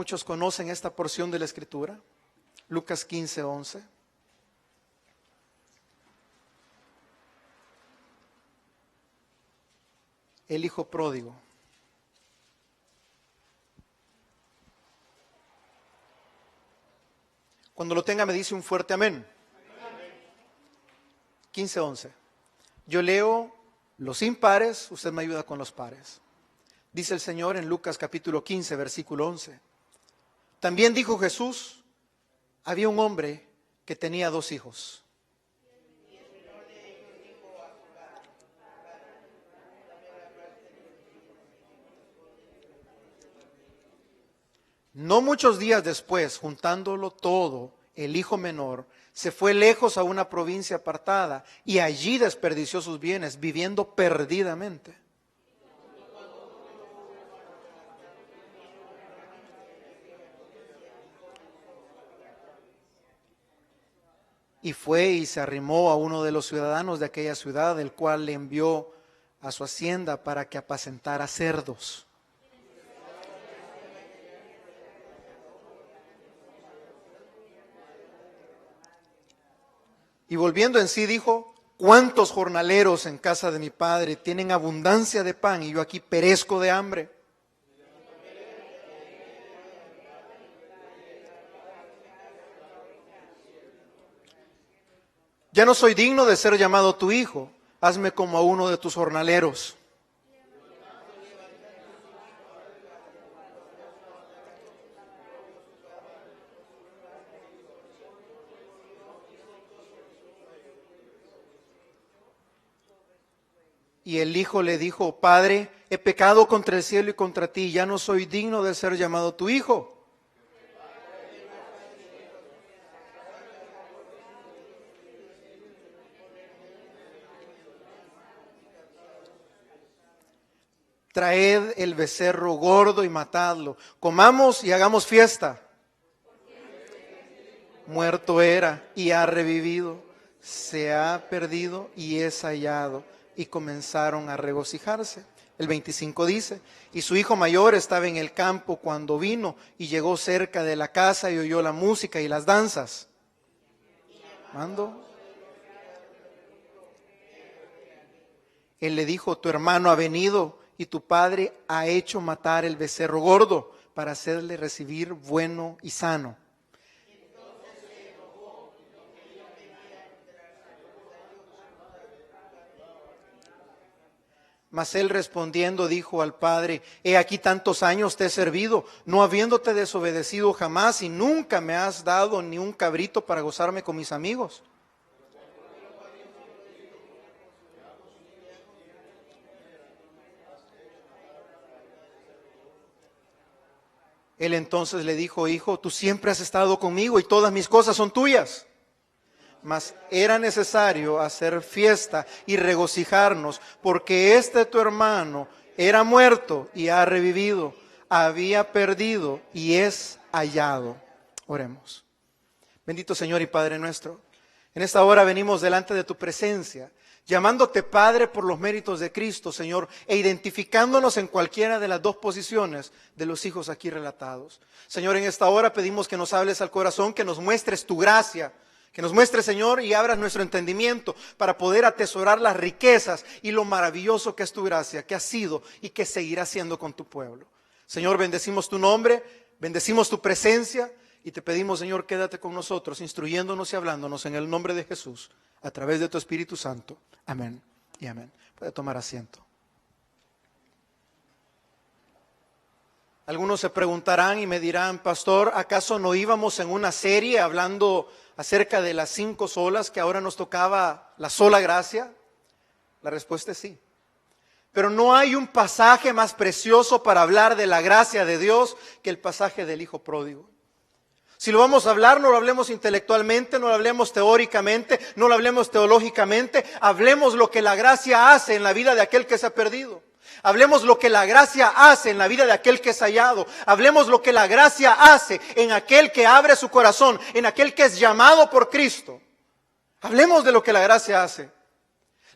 Muchos conocen esta porción de la Escritura, Lucas 15:11. El hijo pródigo. Cuando lo tenga me dice un fuerte amén. 15:11. Yo leo los impares, usted me ayuda con los pares. Dice el Señor en Lucas capítulo 15, versículo 11. También dijo Jesús, había un hombre que tenía 2 hijos. No muchos días después, juntándolo todo, el hijo menor se fue lejos a una provincia apartada y allí desperdició sus bienes, viviendo perdidamente. Y fue y se arrimó a uno de los ciudadanos de aquella ciudad, el cual le envió a su hacienda para que apacentara cerdos. Y volviendo en sí dijo, ¿cuántos jornaleros en casa de mi padre tienen abundancia de pan y yo aquí perezco de hambre? Ya no soy digno de ser llamado tu hijo, hazme como a uno de tus jornaleros. Y el hijo le dijo, Padre, he pecado contra el cielo y contra ti, ya no soy digno de ser llamado tu hijo. Traed el becerro gordo y matadlo, comamos y hagamos fiesta. Muerto era y ha revivido, se ha perdido y es hallado. Y comenzaron a regocijarse. El 25 dice, y su hijo mayor estaba en el campo cuando vino y llegó cerca de la casa y oyó la música y las danzas. Él le dijo, tu hermano ha venido y tu padre ha hecho matar el becerro gordo para hacerle recibir bueno y sano. Mas él respondiendo dijo al padre, he aquí tantos años te he servido, no habiéndote desobedecido jamás y nunca me has dado ni un cabrito para gozarme con mis amigos. Él entonces le dijo, hijo, tú siempre has estado conmigo y todas mis cosas son tuyas. Mas era necesario hacer fiesta y regocijarnos, porque este tu hermano era muerto y ha revivido, había perdido y es hallado. Oremos. Bendito Señor y Padre nuestro, en esta hora venimos delante de tu presencia, llamándote Padre por los méritos de Cristo, Señor, e identificándonos en cualquiera de las 2 posiciones de los hijos aquí relatados. Señor, en esta hora pedimos que nos hables al corazón, que nos muestres tu gracia, que nos muestres, Señor, y abras nuestro entendimiento para poder atesorar las riquezas y lo maravilloso que es tu gracia, que ha sido y que seguirá siendo con tu pueblo. Señor, bendecimos tu nombre, bendecimos tu presencia y te pedimos, Señor, quédate con nosotros, instruyéndonos y hablándonos en el nombre de Jesús, a través de tu Espíritu Santo. Amén y amén. Puede tomar asiento. Algunos se preguntarán y me dirán, pastor, ¿acaso no íbamos en una serie hablando acerca de las 5 solas que ahora nos tocaba la sola gracia? La respuesta es sí. Pero no hay un pasaje más precioso para hablar de la gracia de Dios que el pasaje del hijo pródigo. Si lo vamos a hablar, no lo hablemos intelectualmente, no lo hablemos teóricamente, no lo hablemos teológicamente, hablemos lo que la gracia hace en la vida de aquel que se ha perdido. Hablemos lo que la gracia hace en la vida de aquel que es hallado. Hablemos lo que la gracia hace en aquel que abre su corazón, en aquel que es llamado por Cristo. Hablemos de lo que la gracia hace.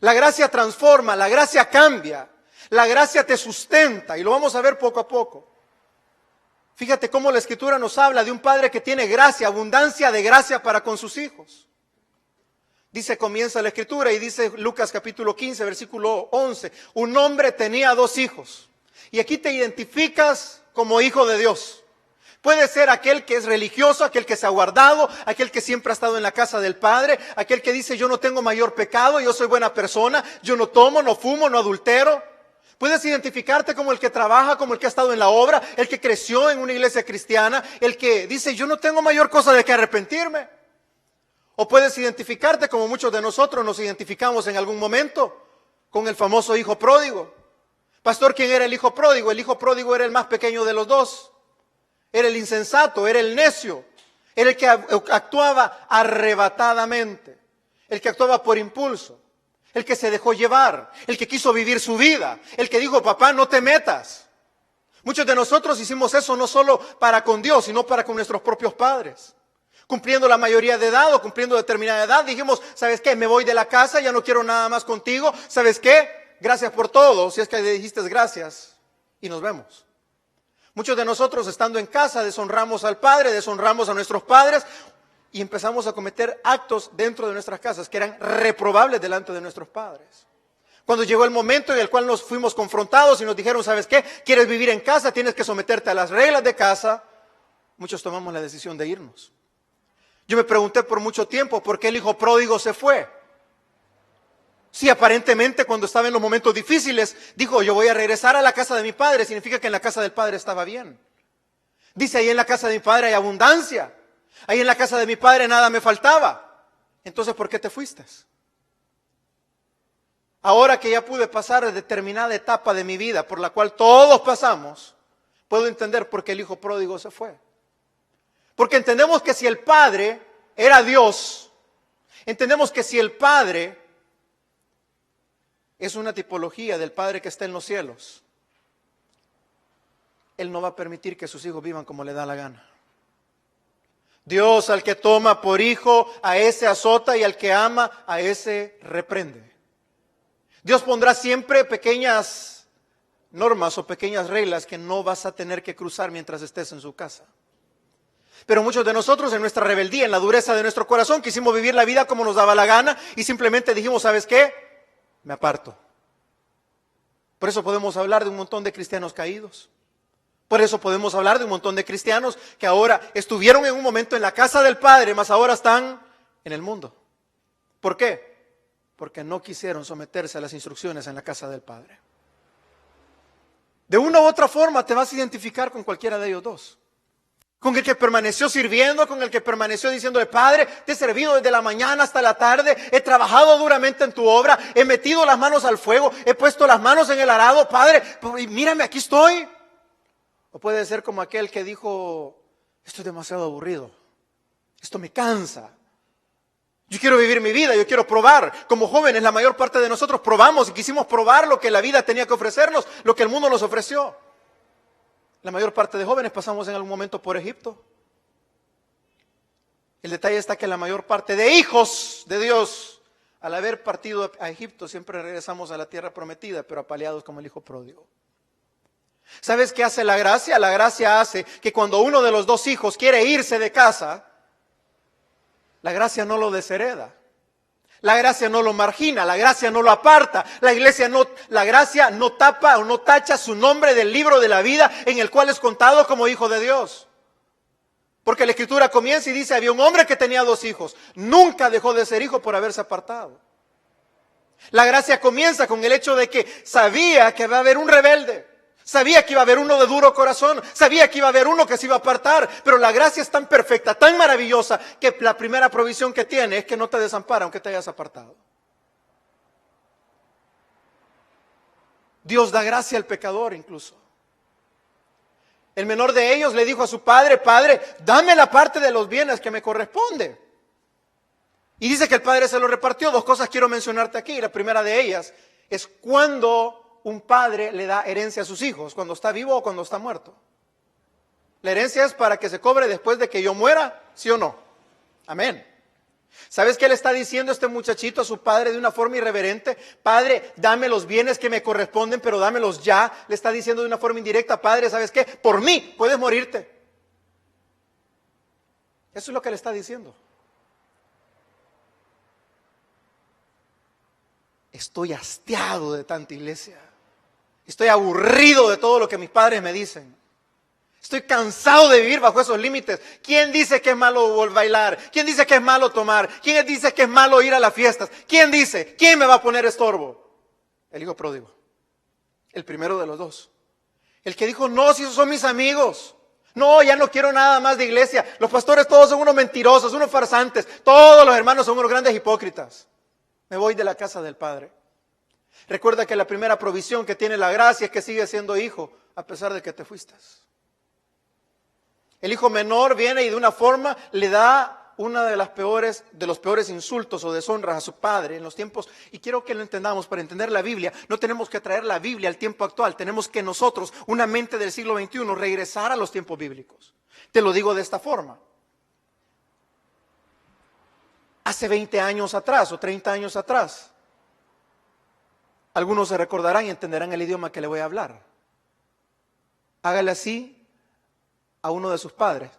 La gracia transforma, la gracia cambia, la gracia te sustenta y lo vamos a ver poco a poco. Fíjate cómo la Escritura nos habla de un padre que tiene gracia, abundancia de gracia para con sus hijos. Dice, comienza la Escritura y dice Lucas capítulo 15, versículo 11. Un hombre tenía 2 hijos. Y aquí te identificas como hijo de Dios. Puede ser aquel que es religioso, aquel que se ha guardado, aquel que siempre ha estado en la casa del Padre, aquel que dice yo no tengo mayor pecado, yo soy buena persona, yo no tomo, no fumo, no adultero. Puedes identificarte como el que trabaja, como el que ha estado en la obra, el que creció en una iglesia cristiana, el que dice yo no tengo mayor cosa de que arrepentirme. O puedes identificarte como muchos de nosotros nos identificamos en algún momento con el famoso hijo pródigo. Pastor, ¿quién era el hijo pródigo? El hijo pródigo era el más pequeño de los 2. Era el insensato, era el necio, era el que actuaba arrebatadamente, el que actuaba por impulso, el que se dejó llevar, el que quiso vivir su vida, el que dijo, papá, no te metas. Muchos de nosotros hicimos eso no solo para con Dios, sino para con nuestros propios padres. Cumpliendo la mayoría de edad o cumpliendo determinada edad, dijimos, ¿sabes qué? Me voy de la casa, ya no quiero nada más contigo. ¿Sabes qué? Gracias por todo, si es que le dijiste gracias y nos vemos. Muchos de nosotros estando en casa deshonramos al Padre, deshonramos a nuestros padres y empezamos a cometer actos dentro de nuestras casas que eran reprobables delante de nuestros padres. Cuando llegó el momento en el cual nos fuimos confrontados y nos dijeron, ¿sabes qué? ¿Quieres vivir en casa? Tienes que someterte a las reglas de casa. Muchos tomamos la decisión de irnos. Yo me pregunté por mucho tiempo por qué el hijo pródigo se fue. Sí, aparentemente cuando estaba en los momentos difíciles, dijo, yo voy a regresar a la casa de mi padre, significa que en la casa del padre estaba bien. Dice, ahí en la casa de mi padre hay abundancia, ahí en la casa de mi padre nada me faltaba. Entonces, ¿por qué te fuiste? Ahora que ya pude pasar determinada etapa de mi vida, por la cual todos pasamos, puedo entender por qué el hijo pródigo se fue. Porque entendemos que si el padre era Dios, entendemos que si el padre es una tipología del Padre que está en los cielos, Él no va a permitir que sus hijos vivan como le da la gana. Dios al que toma por hijo, a ese azota, y al que ama, a ese reprende. Dios pondrá siempre pequeñas normas o pequeñas reglas que no vas a tener que cruzar mientras estés en su casa. Pero muchos de nosotros en nuestra rebeldía, en la dureza de nuestro corazón, quisimos vivir la vida como nos daba la gana y simplemente dijimos, ¿sabes qué? Me aparto. Por eso podemos hablar de un montón de cristianos caídos. Por eso podemos hablar de un montón de cristianos que ahora estuvieron en un momento en la casa del Padre, mas ahora están en el mundo. ¿Por qué? Porque no quisieron someterse a las instrucciones en la casa del Padre. De una u otra forma te vas a identificar con cualquiera de ellos dos. Con el que permaneció sirviendo, con el que permaneció diciéndole, Padre, te he servido desde la mañana hasta la tarde, he trabajado duramente en tu obra, he metido las manos al fuego, he puesto las manos en el arado, Padre, mírame, aquí estoy. O puede ser como aquel que dijo, esto es demasiado aburrido, esto me cansa. Yo quiero vivir mi vida, yo quiero probar. Como jóvenes, la mayor parte de nosotros probamos y quisimos probar lo que la vida tenía que ofrecernos, lo que el mundo nos ofreció. La mayor parte de jóvenes pasamos en algún momento por Egipto. El detalle está que la mayor parte de hijos de Dios, al haber partido a Egipto, siempre regresamos a la tierra prometida, pero apaleados como el hijo pródigo. ¿Sabes qué hace la gracia? La gracia hace que cuando uno de los 2 hijos quiere irse de casa, la gracia no lo deshereda. La gracia no lo margina, la gracia no lo aparta, la gracia no tapa o no tacha su nombre del libro de la vida en el cual es contado como hijo de Dios. Porque la Escritura comienza y dice, había un hombre que tenía 2 hijos, nunca dejó de ser hijo por haberse apartado. La gracia comienza con el hecho de que sabía que va a haber un rebelde. Sabía que iba a haber uno de duro corazón, sabía que iba a haber uno que se iba a apartar, pero la gracia es tan perfecta, tan maravillosa, que la primera provisión que tiene es que no te desampara aunque te hayas apartado. Dios da gracia al pecador incluso. El menor de ellos le dijo a su padre, Padre, dame la parte de los bienes que me corresponde. Y dice que el padre se lo repartió. 2 cosas quiero mencionarte aquí. La primera de ellas es cuando un padre le da herencia a sus hijos, cuando está vivo o cuando está muerto. La herencia es para que se cobre después de que yo muera, ¿sí o no? Amén. ¿Sabes qué le está diciendo este muchachito a su padre de una forma irreverente? Padre, dame los bienes que me corresponden, pero dámelos ya. Le está diciendo de una forma indirecta, padre, ¿sabes qué? Por mí puedes morirte. Eso es lo que le está diciendo. Estoy hastiado de tanta iglesia. Estoy aburrido de todo lo que mis padres me dicen. Estoy cansado de vivir bajo esos límites. ¿Quién dice que es malo bailar? ¿Quién dice que es malo tomar? ¿Quién dice que es malo ir a las fiestas? ¿Quién dice? ¿Quién me va a poner estorbo? El hijo pródigo. El primero de los dos. El que dijo, no, si esos son mis amigos. No, ya no quiero nada más de iglesia. Los pastores todos son unos mentirosos, unos farsantes. Todos los hermanos son unos grandes hipócritas. Me voy de la casa del Padre. Recuerda que la primera provisión que tiene la gracia es que sigues siendo hijo a pesar de que te fuiste. El hijo menor viene y de una forma le da una de los peores insultos o deshonras a su padre en los tiempos. Y quiero que lo entendamos. Para entender la Biblia, no tenemos que traer la Biblia al tiempo actual. Tenemos que nosotros, una mente del siglo XXI, regresar a los tiempos bíblicos. Te lo digo de esta forma. Hace 20 años atrás o 30 años atrás, algunos se recordarán y entenderán el idioma que le voy a hablar. Hágale así a uno de sus padres.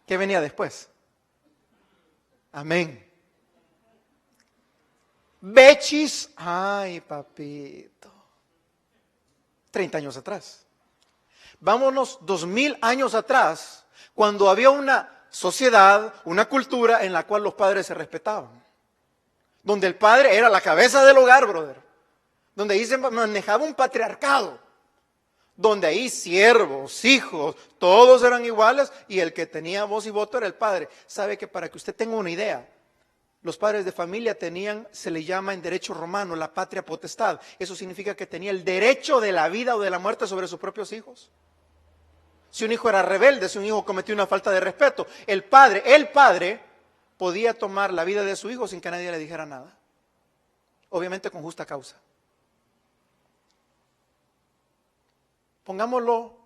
¿Qué venía después? Amén. Bechis, ay papito. 30 años atrás. Vámonos 2000 años atrás, cuando había una sociedad, una cultura en la cual los padres se respetaban. Donde el padre era la cabeza del hogar, brother. Donde ahí se manejaba un patriarcado. Donde ahí siervos, hijos, todos eran iguales y el que tenía voz y voto era el padre. Sabe que para que usted tenga una idea, los padres de familia tenían, se le llama en derecho romano, la patria potestad. Eso significa que tenía el derecho de la vida o de la muerte sobre sus propios hijos. Si un hijo era rebelde, si un hijo cometió una falta de respeto, el padre podía tomar la vida de su hijo sin que nadie le dijera nada. Obviamente con justa causa. Pongámoslo,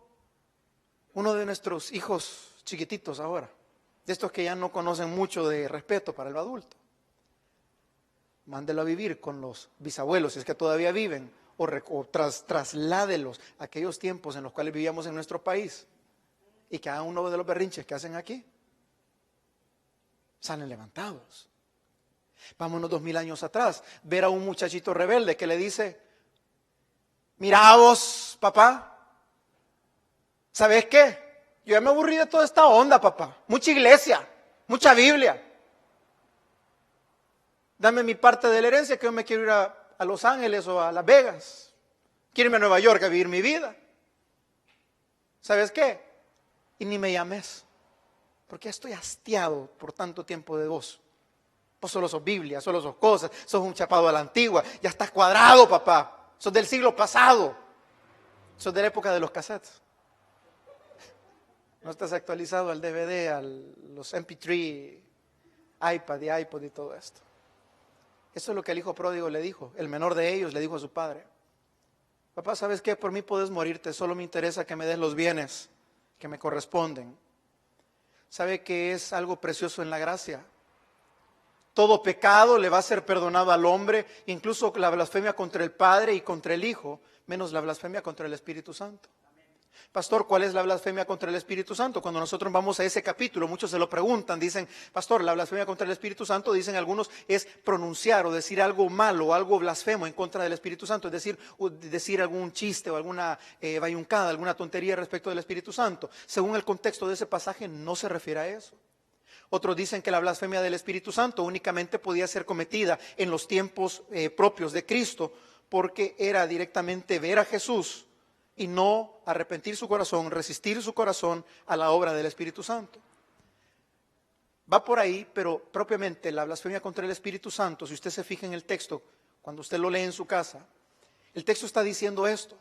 uno de nuestros hijos chiquititos ahora, de estos que ya no conocen mucho de respeto para el adulto. Mándelo a vivir con los bisabuelos, si es que todavía viven, o trasládelos a aquellos tiempos en los cuales vivíamos en nuestro país, y que hagan uno de los berrinches que hacen aquí. Salen levantados. Vámonos 2000 años atrás, ver a un muchachito rebelde que le dice, mira vos, papá, ¿sabes qué? Yo ya me aburrí de toda esta onda, papá. Mucha iglesia, mucha Biblia. Dame mi parte de la herencia que yo me quiero ir a Los Ángeles o a Las Vegas. Quiero irme a Nueva York a vivir mi vida. ¿Sabes qué? Y ni me llames, porque estoy hastiado por tanto tiempo de vos. Vos solo sos Biblia, solo sos cosas, sos un chapado a la antigua. Ya estás cuadrado, papá. Sos del siglo pasado. Sos de la época de los cassettes. No estás actualizado al DVD, a los MP3, iPad y iPod y todo esto. Eso es lo que el hijo pródigo le dijo. El menor de ellos le dijo a su padre, papá, ¿sabes qué? Por mí puedes morirte, solo me interesa que me des los bienes que me corresponden. ¿Sabe que es algo precioso en la gracia? Todo pecado le va a ser perdonado al hombre, incluso la blasfemia contra el Padre y contra el Hijo, menos la blasfemia contra el Espíritu Santo. Pastor, ¿cuál es la blasfemia contra el Espíritu Santo? Cuando nosotros vamos a ese capítulo, muchos se lo preguntan, dicen, pastor, la blasfemia contra el Espíritu Santo, dicen algunos, es pronunciar o decir algo malo, algo blasfemo en contra del Espíritu Santo, es decir algún chiste o alguna bayuncada, alguna tontería respecto del Espíritu Santo. Según el contexto de ese pasaje, no se refiere a eso. Otros dicen que la blasfemia del Espíritu Santo únicamente podía ser cometida en los tiempos propios de Cristo, porque era directamente ver a Jesús y no arrepentir su corazón, resistir su corazón a la obra del Espíritu Santo. Va por ahí, pero propiamente la blasfemia contra el Espíritu Santo, si usted se fija en el texto, cuando usted lo lee en su casa, el texto está diciendo esto.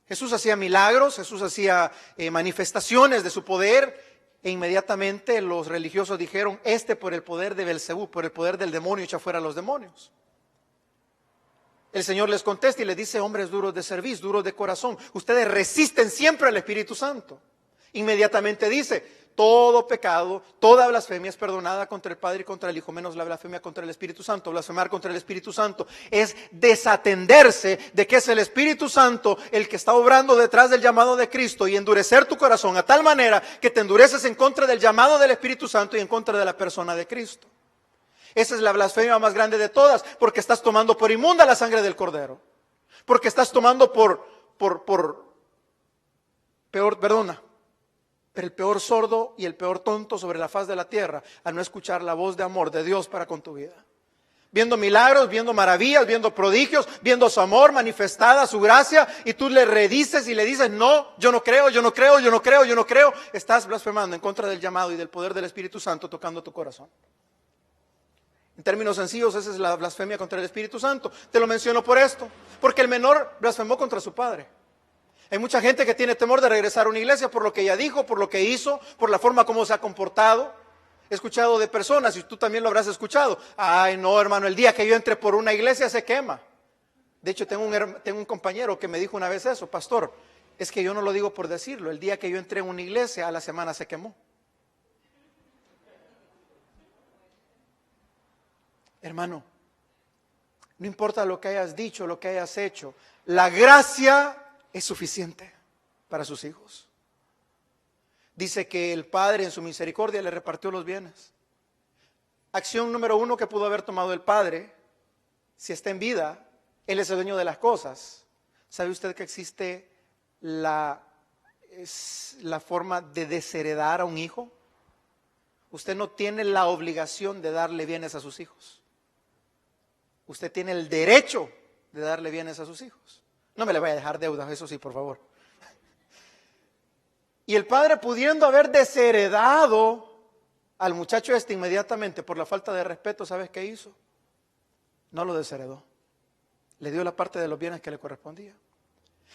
Jesús hacía milagros, Jesús hacía manifestaciones de su poder, e inmediatamente los religiosos dijeron, por el poder de Belcebú, por el poder del demonio, echa fuera a los demonios. El Señor les contesta y les dice, hombres duros de cerviz, duros de corazón, ustedes resisten siempre al Espíritu Santo. Inmediatamente dice, todo pecado, toda blasfemia es perdonada contra el Padre y contra el Hijo, menos la blasfemia contra el Espíritu Santo. Blasfemar contra el Espíritu Santo es desatenderse de que es el Espíritu Santo el que está obrando detrás del llamado de Cristo, y endurecer tu corazón a tal manera que te endureces en contra del llamado del Espíritu Santo y en contra de la persona de Cristo. Esa es la blasfemia más grande de todas, porque estás tomando por inmunda la sangre del Cordero, porque estás tomando pero el peor sordo y el peor tonto sobre la faz de la tierra a no escuchar la voz de amor de Dios para con tu vida. Viendo milagros, viendo maravillas, viendo prodigios, viendo su amor manifestada, su gracia, y tú le redices y le dices, no, yo no creo, yo no creo, yo no creo, yo no creo. Estás blasfemando en contra del llamado y del poder del Espíritu Santo tocando tu corazón. En términos sencillos, esa es la blasfemia contra el Espíritu Santo. Te lo menciono por esto, porque el menor blasfemó contra su padre. Hay mucha gente que tiene temor de regresar a una iglesia por lo que ella dijo, por lo que hizo, por la forma como se ha comportado. He escuchado de personas, y tú también lo habrás escuchado. Ay, no, hermano, el día que yo entre por una iglesia se quema. De hecho, tengo un compañero que me dijo una vez eso: pastor, es que yo no lo digo por decirlo. El día que yo entré en una iglesia, a la semana se quemó. Hermano, no importa lo que hayas dicho, lo que hayas hecho, la gracia es suficiente para sus hijos. Dice que el Padre en su misericordia le repartió los bienes. Acción número 1 que pudo haber tomado el Padre: si está en vida, Él es el dueñño de las cosas. ¿Sabe usted que existe la forma de desheredar a un hijo? Usted no tiene la obligación de darle bienes a sus hijos. Usted tiene el derecho de darle bienes a sus hijos. No me le vaya a dejar deudas, eso sí, por favor. Y el padre, pudiendo haber desheredado al muchacho inmediatamente por la falta de respeto, ¿sabes qué hizo? No lo desheredó. Le dio la parte de los bienes que le correspondía.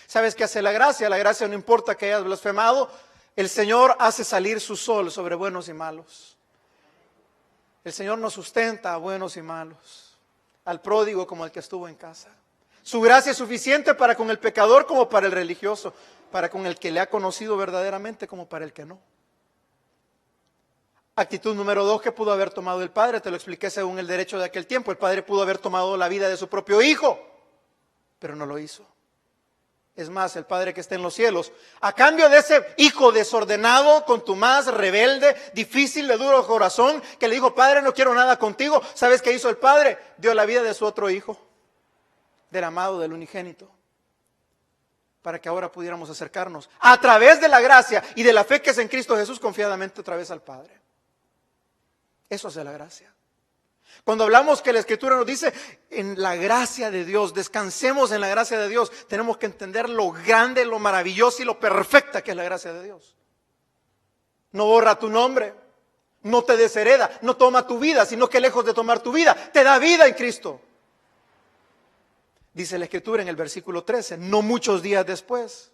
¿Sabes qué hace la gracia? La gracia, no importa que hayas blasfemado, el Señor hace salir su sol sobre buenos y malos. El Señor nos sustenta a buenos y malos, al pródigo como al que estuvo en casa. Su gracia es suficiente para con el pecador como para el religioso, para con el que le ha conocido verdaderamente como para el que no. Actitud número 2 que pudo haber tomado el padre, te lo expliqué según el derecho de aquel tiempo. El padre pudo haber tomado la vida de su propio hijo, pero no lo hizo. Es más, el Padre que está en los cielos, a cambio de ese hijo desordenado, contumaz, rebelde, difícil, de duro corazón, que le dijo: Padre, no quiero nada contigo, ¿sabes qué hizo el Padre? Dio la vida de su otro hijo, del amado, del unigénito, para que ahora pudiéramos acercarnos a través de la gracia y de la fe que es en Cristo Jesús confiadamente otra vez al Padre. Eso es de la gracia. Cuando hablamos que la Escritura nos dice en la gracia de Dios, descansemos en la gracia de Dios, tenemos que entender lo grande, lo maravilloso y lo perfecta que es la gracia de Dios. No borra tu nombre, no te deshereda, no toma tu vida, sino que lejos de tomar tu vida, te da vida en Cristo. Dice la Escritura en el versículo 13, no muchos días después,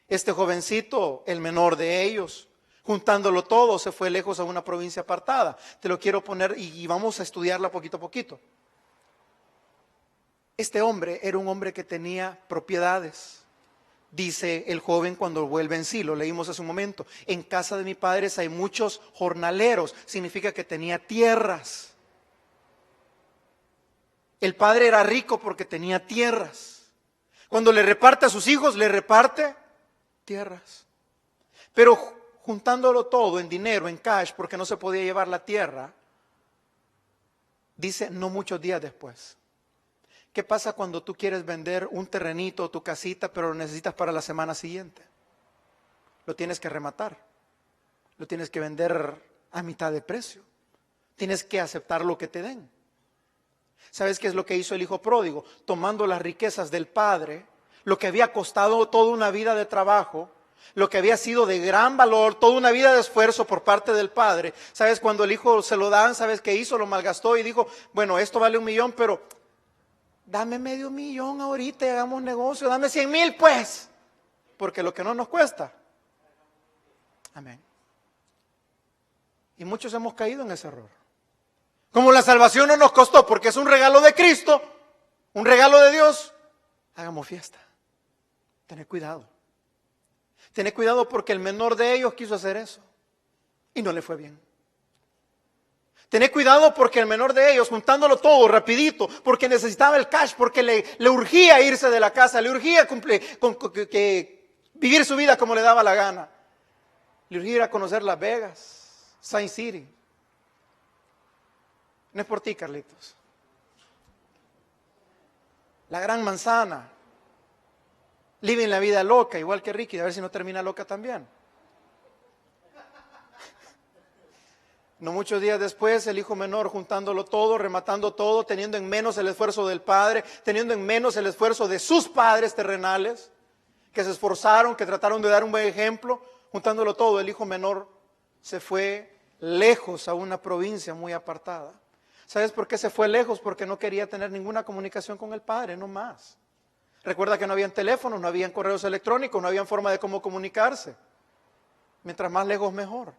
este jovencito, el menor de ellos, juntándolo todo, se fue lejos a una provincia apartada. Te lo quiero poner y vamos a estudiarla poquito a poquito. Este hombre era un hombre que tenía propiedades. Dice el joven cuando vuelve en sí, lo leímos hace un momento: en casa de mis padres hay muchos jornaleros. Significa que tenía tierras. El padre era rico porque tenía tierras. Cuando le reparte a sus hijos, le reparte tierras. Pero juntándolo todo en dinero, en cash, porque no se podía llevar la tierra, dice no muchos días después. ¿Qué pasa cuando tú quieres vender un terrenito o tu casita, pero lo necesitas para la semana siguiente? Lo tienes que rematar, lo tienes que vender a mitad de precio, tienes que aceptar lo que te den. ¿Sabes qué es lo que hizo el hijo pródigo? Tomando las riquezas del padre, lo que había costado toda una vida de trabajo, lo que había sido de gran valor, toda una vida de esfuerzo por parte del padre. ¿Sabes? Cuando el hijo se lo dan, ¿sabes qué hizo? Lo malgastó y dijo: bueno, esto vale 1,000,000, pero dame $500,000 ahorita y hagamos negocio, dame 100,000 pues, porque lo que no nos cuesta. Amén. Y muchos hemos caído en ese error. Como la salvación no nos costó, porque es un regalo de Cristo, un regalo de Dios, hagamos fiesta. Tened cuidado. Tened cuidado, porque el menor de ellos quiso hacer eso. y no le fue bien. Tened cuidado porque el menor de ellos, juntándolo todo rapidito, porque necesitaba el cash, porque le urgía irse de la casa, le urgía vivir su vida como le daba la gana. Le urgía ir a conocer Las Vegas, Saint City. No es por ti, Carlitos. La Gran Manzana. Living la vida loca, igual que Ricky, a ver si no termina loca también. No muchos días después, el hijo menor juntándolo todo, rematando todo, teniendo en menos el esfuerzo del padre, teniendo en menos el esfuerzo de sus padres terrenales, que se esforzaron, que trataron de dar un buen ejemplo, juntándolo todo, el hijo menor se fue lejos a una provincia muy apartada. ¿Sabes por qué se fue lejos? Porque no quería tener ninguna comunicación con el padre, no más. Recuerda que no habían teléfonos, no habían correos electrónicos, no habían forma de cómo comunicarse. Mientras más lejos, mejor.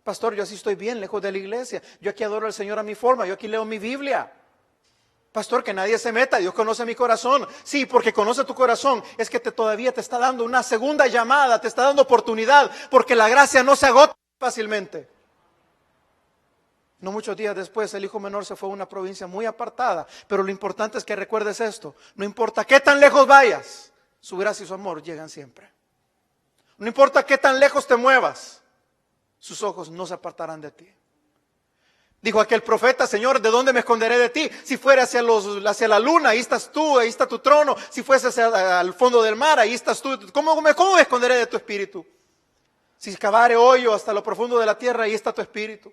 Pastor, yo así estoy bien, lejos de la iglesia. Yo aquí adoro al Señor a mi forma, yo aquí leo mi Biblia. Pastor, que nadie se meta, Dios conoce mi corazón. Sí, porque conoce tu corazón, es que todavía te está dando una segunda llamada, te está dando oportunidad, porque la gracia no se agota fácilmente. No muchos días después, el hijo menor se fue a una provincia muy apartada, pero lo importante es que recuerdes esto: no importa qué tan lejos vayas, su gracia y su amor llegan siempre. No importa qué tan lejos te muevas, sus ojos no se apartarán de ti. Dijo aquel profeta: Señor, ¿de dónde me esconderé de ti? Si fuera hacia la luna, ahí estás tú, ahí está tu trono. Si fuese al fondo del mar, ahí estás tú. ¿Cómo me esconderé de tu espíritu? Si cavare hoyo hasta lo profundo de la tierra, ahí está tu espíritu.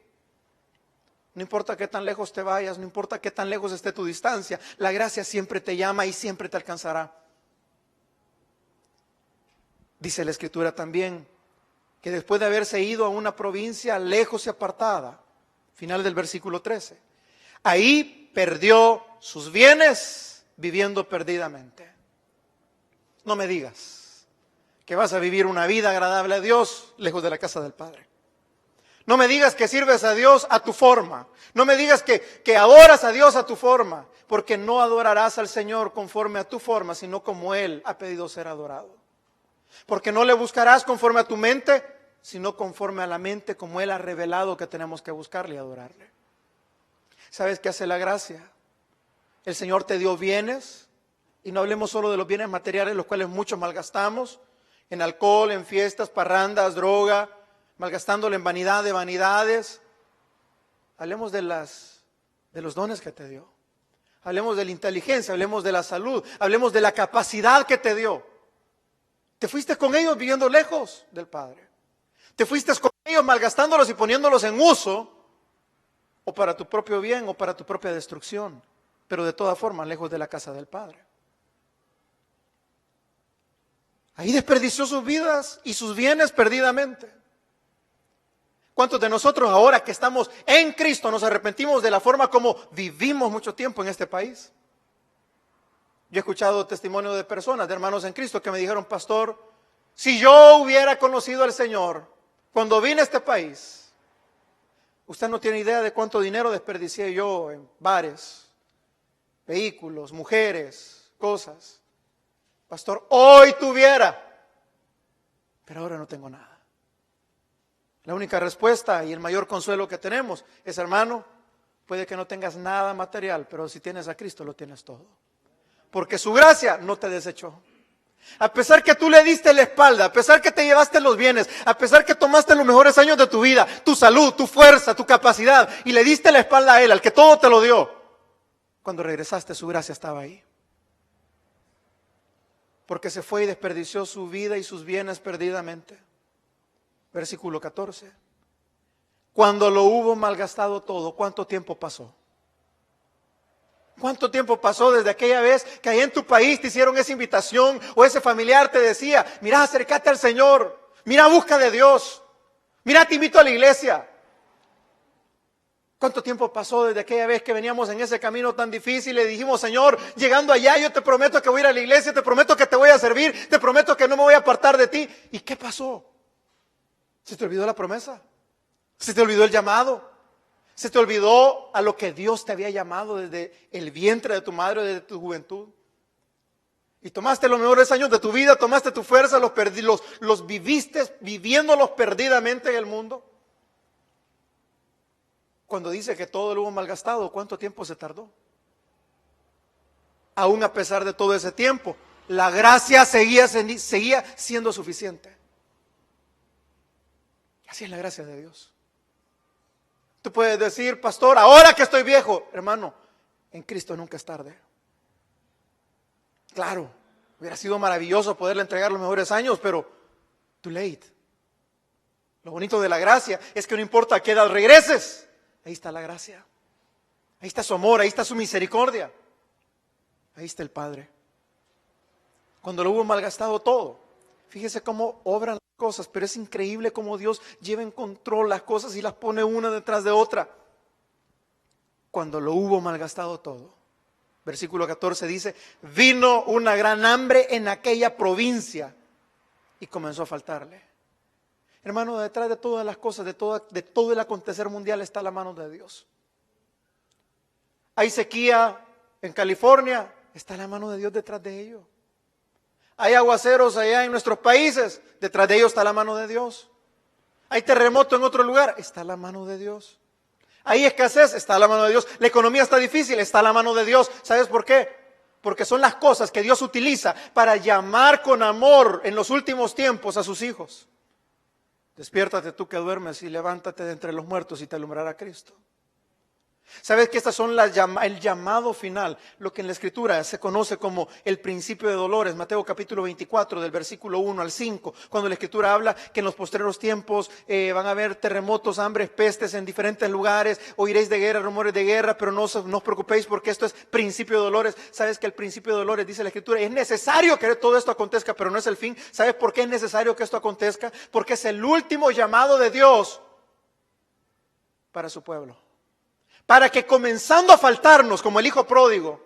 No importa qué tan lejos te vayas, no importa qué tan lejos esté tu distancia, la gracia siempre te llama y siempre te alcanzará. Dice la Escritura también que después de haberse ido a una provincia lejos y apartada, final del versículo 13, ahí perdió sus bienes viviendo perdidamente. No me digas que vas a vivir una vida agradable a Dios lejos de la casa del Padre. No me digas que sirves a Dios a tu forma. No me digas que adoras a Dios a tu forma, porque no adorarás al Señor conforme a tu forma, sino como Él ha pedido ser adorado. Porque no le buscarás conforme a tu mente, sino conforme a la mente como Él ha revelado que tenemos que buscarle y adorarle. ¿Sabes qué hace la gracia? El Señor te dio bienes, y no hablemos solo de los bienes materiales, los cuales muchos malgastamos, en alcohol, en fiestas, parrandas, droga, malgastándolo en vanidad de vanidades. Hablemos de los dones que te dio. Hablemos de la inteligencia, hablemos de la salud, hablemos de la capacidad que te dio. Te fuiste con ellos viviendo lejos del Padre. Te fuiste con ellos malgastándolos y poniéndolos en uso, o para tu propio bien o para tu propia destrucción, pero de todas formas lejos de la casa del Padre. Ahí desperdició sus vidas y sus bienes perdidamente. ¿Cuántos de nosotros ahora que estamos en Cristo nos arrepentimos de la forma como vivimos mucho tiempo en este país? Yo he escuchado testimonio de personas, de hermanos en Cristo, que me dijeron: pastor, si yo hubiera conocido al Señor cuando vine a este país, usted no tiene idea de cuánto dinero desperdicié yo en bares, vehículos, mujeres, cosas. Pastor, hoy tuviera, pero ahora no tengo nada. La única respuesta y el mayor consuelo que tenemos es: hermano, puede que no tengas nada material, pero si tienes a Cristo lo tienes todo. Porque su gracia no te desechó. A pesar que tú le diste la espalda, a pesar que te llevaste los bienes, a pesar que tomaste los mejores años de tu vida, tu salud, tu fuerza, tu capacidad, y le diste la espalda a Él, al que todo te lo dio, cuando regresaste su gracia estaba ahí. Porque se fue y desperdició su vida y sus bienes perdidamente. Versículo 14. Cuando lo hubo malgastado todo, ¿cuánto tiempo pasó? ¿Cuánto tiempo pasó desde aquella vez que ahí en tu país te hicieron esa invitación, o ese familiar te decía: mira, acércate al Señor, mira, busca de Dios, mira, te invito a la iglesia? ¿Cuánto tiempo pasó desde aquella vez que veníamos en ese camino tan difícil y le dijimos: Señor, llegando allá yo te prometo que voy a ir a la iglesia, te prometo que te voy a servir, te prometo que no me voy a apartar de ti? ¿Y qué pasó? ¿Se te olvidó la promesa? ¿Se te olvidó el llamado? ¿Se te olvidó a lo que Dios te había llamado desde el vientre de tu madre, desde tu juventud? Y tomaste los mejores años de tu vida, tomaste tu fuerza, los viviste viviéndolos perdidamente en el mundo. Cuando dice que todo lo hubo malgastado, ¿cuánto tiempo se tardó? Aún a pesar de todo ese tiempo, la gracia seguía siendo suficiente. Así es la gracia de Dios. Tú puedes decir, pastor, ahora que estoy viejo, hermano, en Cristo nunca es tarde. Claro, hubiera sido maravilloso poderle entregar los mejores años, pero too late. Lo bonito de la gracia es que no importa a qué edad regreses, ahí está la gracia. Ahí está su amor, ahí está su misericordia. Ahí está el Padre. Cuando lo hubo malgastado todo, fíjese cómo obran las cosas, pero es increíble cómo Dios lleva en control las cosas y las pone una detrás de otra. Cuando lo hubo malgastado todo, versículo 14 dice, vino una gran hambre en aquella provincia y comenzó a faltarle. Hermano, detrás de todas las cosas, de todo el acontecer mundial está la mano de Dios. Hay sequía en California, está la mano de Dios detrás de ello. Hay aguaceros allá en nuestros países, detrás de ellos está la mano de Dios. Hay terremoto en otro lugar, está la mano de Dios. Hay escasez, está la mano de Dios. La economía está difícil, está la mano de Dios. ¿Sabes por qué? Porque son las cosas que Dios utiliza para llamar con amor en los últimos tiempos a sus hijos. Despiértate tú que duermes y levántate de entre los muertos y te alumbrará Cristo. ¿Sabes que estas son el llamado final? Lo que en la Escritura se conoce como el principio de dolores. Mateo capítulo 24 del versículo 1 al 5. Cuando la Escritura habla que en los postreros tiempos van a haber terremotos, hambres, pestes en diferentes lugares. Oiréis de guerra, rumores de guerra, pero no os preocupéis porque esto es principio de dolores. ¿Sabes que el principio de dolores, dice la Escritura, es necesario que todo esto acontezca, pero no es el fin? ¿Sabes por qué es necesario que esto acontezca? Porque es el último llamado de Dios para su pueblo. Para que comenzando a faltarnos como el hijo pródigo,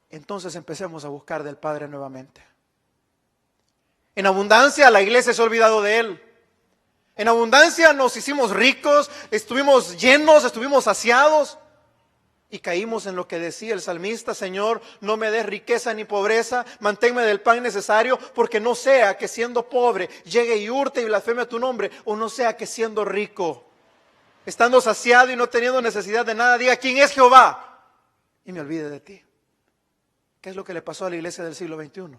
entonces empecemos a buscar del Padre nuevamente. En abundancia la iglesia se ha olvidado de Él. En abundancia nos hicimos ricos, estuvimos llenos, estuvimos saciados y caímos en lo que decía el salmista: Señor, no me des riqueza ni pobreza, manténme del pan necesario, porque no sea que siendo pobre llegue y hurte y blasfeme a tu nombre, o no sea que siendo rico, estando saciado y no teniendo necesidad de nada, diga: ¿quién es Jehová? Y me olvide de ti. ¿Qué es lo que le pasó a la iglesia del siglo XXI?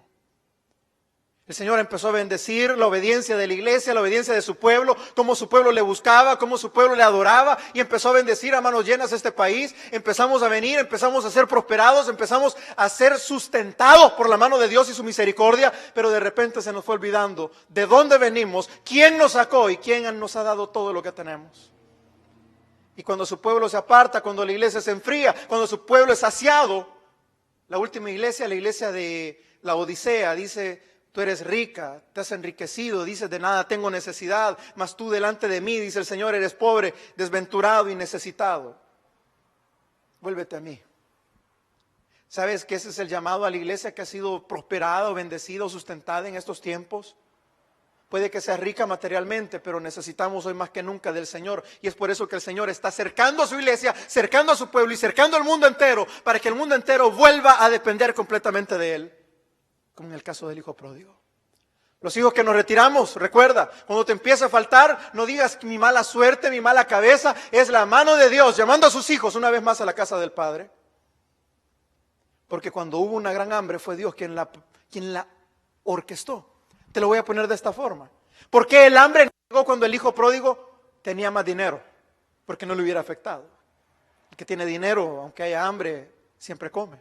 El Señor empezó a bendecir la obediencia de la iglesia, la obediencia de su pueblo, cómo su pueblo le buscaba, cómo su pueblo le adoraba, y empezó a bendecir a manos llenas este país. Empezamos a venir, empezamos a ser prosperados, empezamos a ser sustentados por la mano de Dios y su misericordia, pero de repente se nos fue olvidando de dónde venimos, quién nos sacó y quién nos ha dado todo lo que tenemos. Y cuando su pueblo se aparta, cuando la iglesia se enfría, cuando su pueblo es saciado, la última iglesia, la iglesia de la Odisea, dice: tú eres rica, te has enriquecido, dices: de nada tengo necesidad, mas tú delante de mí, dice el Señor, eres pobre, desventurado y necesitado. Vuélvete a mí. ¿Sabes que ese es el llamado a la iglesia que ha sido prosperada, o bendecida, o sustentada en estos tiempos? Puede que sea rica materialmente, pero necesitamos hoy más que nunca del Señor. Y es por eso que el Señor está cercando a su iglesia, cercando a su pueblo y cercando al mundo entero, para que el mundo entero vuelva a depender completamente de Él, como en el caso del hijo pródigo. Los hijos que nos retiramos, recuerda, cuando te empieza a faltar, no digas: mi mala suerte, mi mala cabeza. Es la mano de Dios llamando a sus hijos una vez más a la casa del Padre. Porque cuando hubo una gran hambre, fue Dios quien la orquestó. Te lo voy a poner de esta forma. ¿Por qué el hambre no llegó cuando el hijo pródigo tenía más dinero? Porque no le hubiera afectado. El que tiene dinero, aunque haya hambre, siempre come.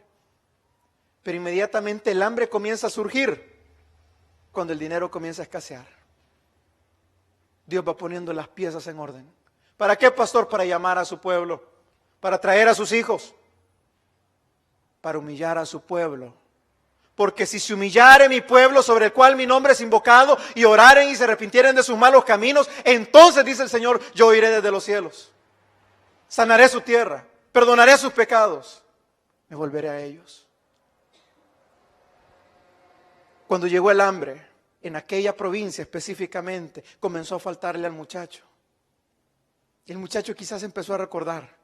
Pero inmediatamente el hambre comienza a surgir cuando el dinero comienza a escasear. Dios va poniendo las piezas en orden. ¿Para qué, pastor? Para llamar a su pueblo, para traer a sus hijos, para humillar a su pueblo. Porque si se humillare mi pueblo, sobre el cual mi nombre es invocado, y oraren y se arrepintieren de sus malos caminos, entonces, dice el Señor, yo oiré desde los cielos, sanaré su tierra, perdonaré sus pecados, me volveré a ellos. Cuando llegó el hambre, en aquella provincia específicamente, comenzó a faltarle al muchacho. Y el muchacho quizás empezó a recordar,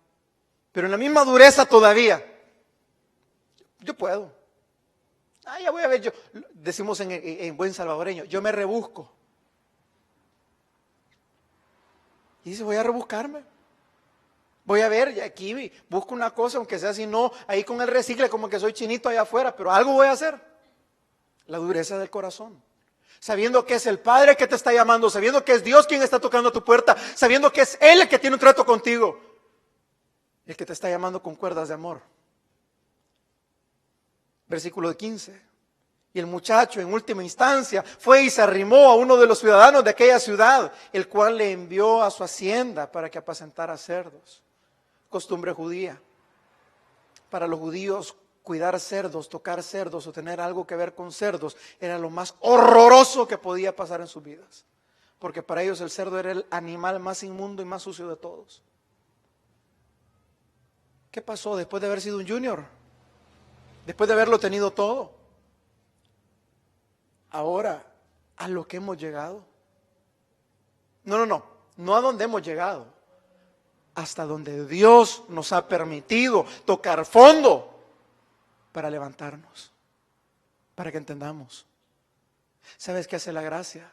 pero en la misma dureza todavía: yo puedo. Ya voy a ver, decimos en buen salvadoreño, yo me rebusco. Y dice: voy a rebuscarme. Voy a ver, y aquí busco una cosa, aunque sea así, no, ahí con el recicle como que soy chinito allá afuera, pero algo voy a hacer. La dureza del corazón. Sabiendo que es el Padre que te está llamando, sabiendo que es Dios quien está tocando a tu puerta, sabiendo que es Él el que tiene un trato contigo, el que te está llamando con cuerdas de amor. Versículo 15. Y el muchacho en última instancia fue y se arrimó a uno de los ciudadanos de aquella ciudad, el cual le envió a su hacienda para que apacentara cerdos. Costumbre judía. Para los judíos, cuidar cerdos, tocar cerdos o tener algo que ver con cerdos era lo más horroroso que podía pasar en sus vidas. Porque para ellos el cerdo era el animal más inmundo y más sucio de todos. ¿Qué pasó después de haber sido un junior? Después de haberlo tenido todo. Ahora, a lo que hemos llegado. No a donde hemos llegado. Hasta donde Dios nos ha permitido tocar fondo para levantarnos, para que entendamos. ¿Sabes qué hace la gracia?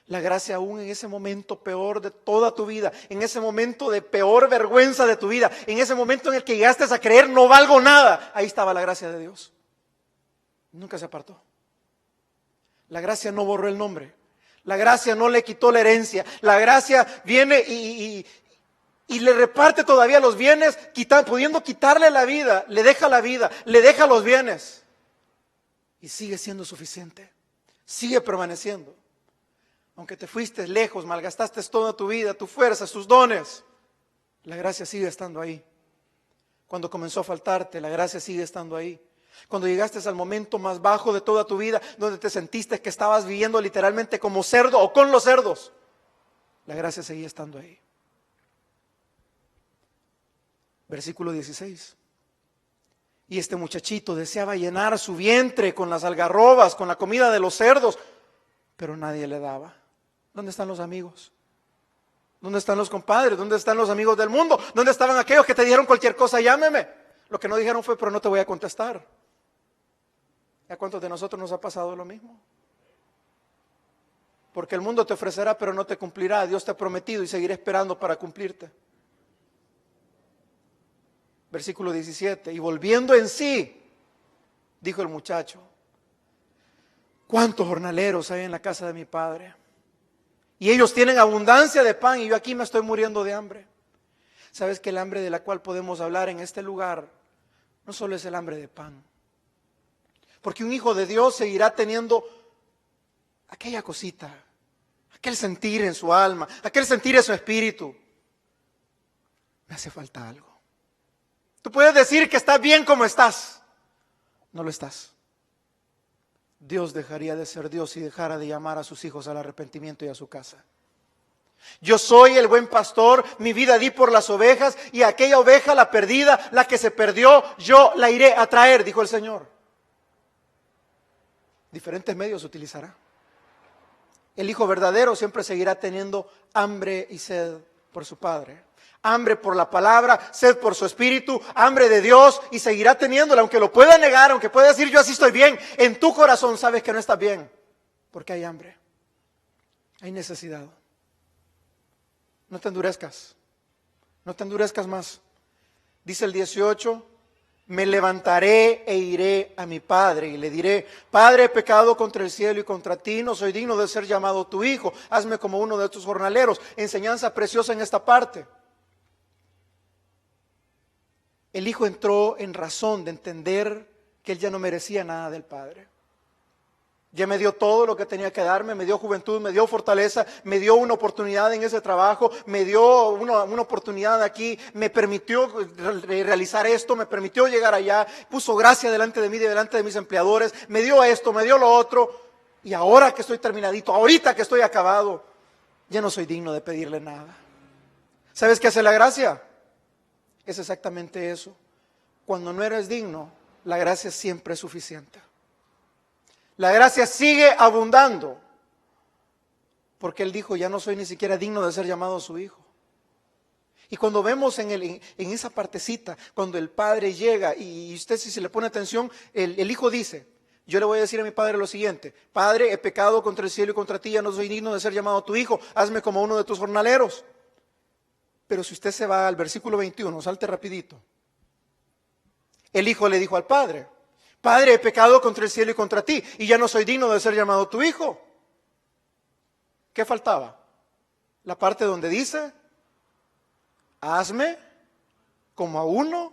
La gracia aún en ese momento peor de toda tu vida, en ese momento de peor vergüenza de tu vida, en ese momento en el que llegaste a creer no valgo nada, ahí estaba la gracia de Dios. Nunca se apartó. La gracia no borró el nombre. La gracia no le quitó la herencia. La gracia viene y le reparte todavía los bienes, pudiendo quitarle la vida, le deja los bienes. Y sigue siendo suficiente, sigue permaneciendo. Aunque te fuiste lejos, malgastaste toda tu vida, tu fuerza, tus dones, la gracia sigue estando ahí. Cuando comenzó a faltarte, la gracia sigue estando ahí. Cuando llegaste al momento más bajo de toda tu vida, donde te sentiste que estabas viviendo literalmente como cerdo o con los cerdos, la gracia seguía estando ahí. Versículo 16. Y este muchachito deseaba llenar su vientre con las algarrobas, con la comida de los cerdos, pero nadie le daba. ¿Dónde están los amigos? ¿Dónde están los compadres? ¿Dónde están los amigos del mundo? ¿Dónde estaban aquellos que te dijeron cualquier cosa? Llámeme. Lo que no dijeron fue, pero no te voy a contestar. ¿A cuántos de nosotros nos ha pasado lo mismo? Porque el mundo te ofrecerá, pero no te cumplirá. Dios te ha prometido y seguirá esperando para cumplirte. Versículo 17. Y volviendo en sí, dijo el muchacho: ¿cuántos jornaleros hay en la casa de mi padre? Y ellos tienen abundancia de pan y yo aquí me estoy muriendo de hambre. ¿Sabes que el hambre de la cual podemos hablar en este lugar no solo es el hambre de pan? Porque un hijo de Dios seguirá teniendo aquella cosita, aquel sentir en su alma, aquel sentir en su espíritu. Me hace falta algo. Tú puedes decir que estás bien como estás. No lo estás. Dios dejaría de ser Dios si dejara de llamar a sus hijos al arrepentimiento y a su casa. Yo soy el buen pastor, mi vida di por las ovejas, y aquella oveja, la perdida, la que se perdió, yo la iré a traer, dijo el Señor. Diferentes medios utilizará. El hijo verdadero siempre seguirá teniendo hambre y sed por su Padre. Hambre por la palabra, sed por su espíritu, hambre de Dios, y seguirá teniéndola, aunque lo pueda negar, aunque pueda decir yo así estoy bien. En tu corazón sabes que no estás bien, porque hay hambre, hay necesidad. No te endurezcas, no te endurezcas más. Dice el 18, me levantaré e iré a mi padre y le diré: Padre, he pecado contra el cielo y contra ti, no soy digno de ser llamado tu hijo, hazme como uno de tus jornaleros. Enseñanza preciosa en esta parte. El hijo entró en razón de entender que él ya no merecía nada del padre. Ya me dio todo lo que tenía que darme, me dio juventud, me dio fortaleza, me dio una oportunidad en ese trabajo, me dio una oportunidad aquí, me permitió realizar esto, me permitió llegar allá, puso gracia delante de mí y delante de mis empleadores, me dio esto, me dio lo otro, y ahora que estoy terminadito, ahorita que estoy acabado, ya no soy digno de pedirle nada. ¿Sabes qué hace la gracia? Es exactamente eso. Cuando no eres digno, la gracia siempre es suficiente. La gracia sigue abundando, porque Él dijo: ya no soy ni siquiera digno de ser llamado su hijo. Y cuando vemos en esa partecita, cuando el padre llega, y usted si se le pone atención, el hijo dice: yo le voy a decir a mi padre lo siguiente: Padre, he pecado contra el cielo y contra ti, ya no soy digno de ser llamado tu hijo, hazme como uno de tus jornaleros. Pero si usted se va al versículo 21, salte rapidito. El hijo le dijo al padre: Padre, he pecado contra el cielo y contra ti, y ya no soy digno de ser llamado tu hijo. ¿Qué faltaba? La parte donde dice: hazme como a uno